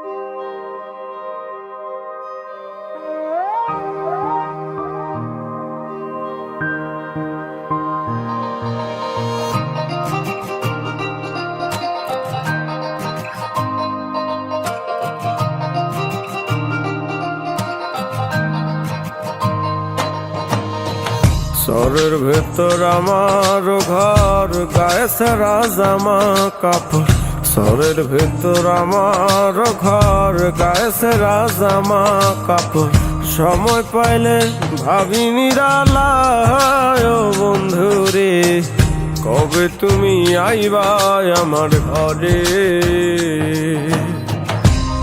শহরের ভেতর আমার ঘর, গায়ে সারা জামা কাপড়। শহরের ভেতর আমার ঘর, গায়ে সারা জামা কাপড়। সময় পাইলে ভাবি নিরালায় ও বন্ধুরে, কবে তুমি আইবা আমার ঘরে,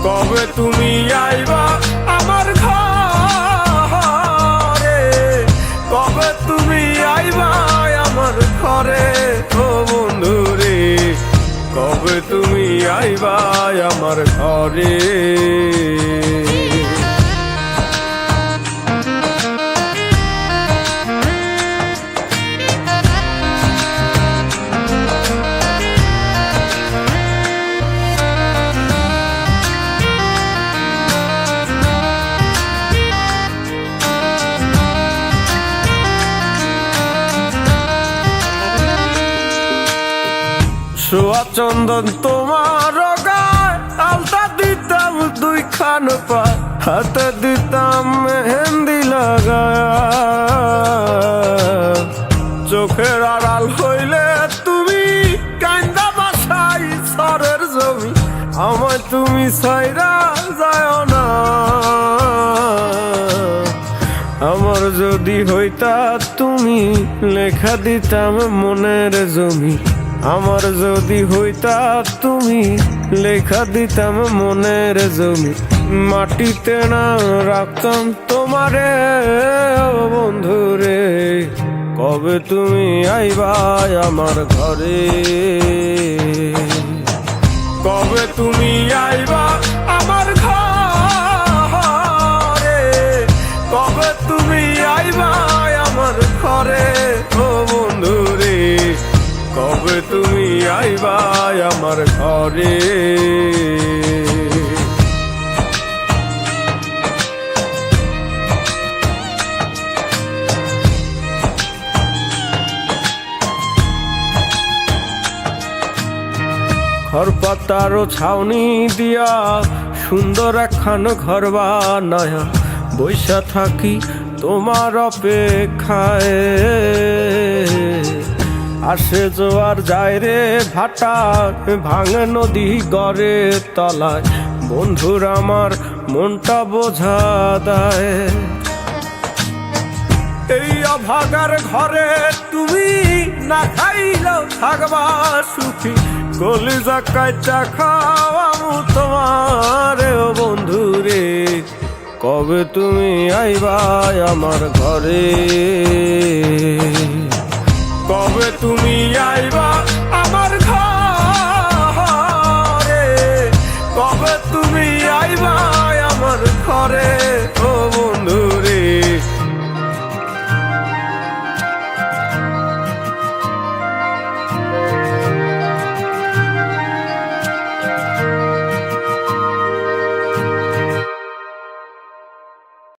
কবে তুমি আইবা আমার ঘরে, কবে তুমি আইবা আমার ঘরে ও বন্ধুরে, কবে তুমি আইবা আমার ঘরে। সোয়া চন্দন তোমার গায়, আলতা দিতাম দুই খান পায়, হাতে দিতাম মেহেন্দি লাগায়। চোখের আড়াল হইলে তুমি কান্দা বাসাই সরের জমি, আমায় তুমি সাইরা যায় না। আমার যদি হইতা তুমি লেখা দিতাম মনের জমি, আমার যদি হইতা তুমি লেখা দিতাম মনের জমি। মাটিতে না রাখতাম তোমারে বন্ধুরে, কবে তুমি আইবা আমার ঘরে, কবে তুমি আইবা আমার ঘরে, কবে তুমি আইবা আমার ঘরে ও বন্ধুরে, কবে তুমি আইবা আমার ঘরে। খড়পাতার ছাউনি দিয়া সুন্দর একখান ঘর বানায়া, বৈশা থাকি তোমার অপেক্ষায়। আসে জোয়ার যায় রে ভাটা, ভাঙে নদী গড়ে তলায়, বন্ধুর আমার মনটা বোঝা দেয়। এই অভাগার ঘরে তুমি না খাইলেও থাকবা সুখী, কলিজা কাইটা খাওয়ামু তোমারে ও বন্ধুরে, কবে তুমি আইবা আমার ঘরে, কবে তুমি আইবা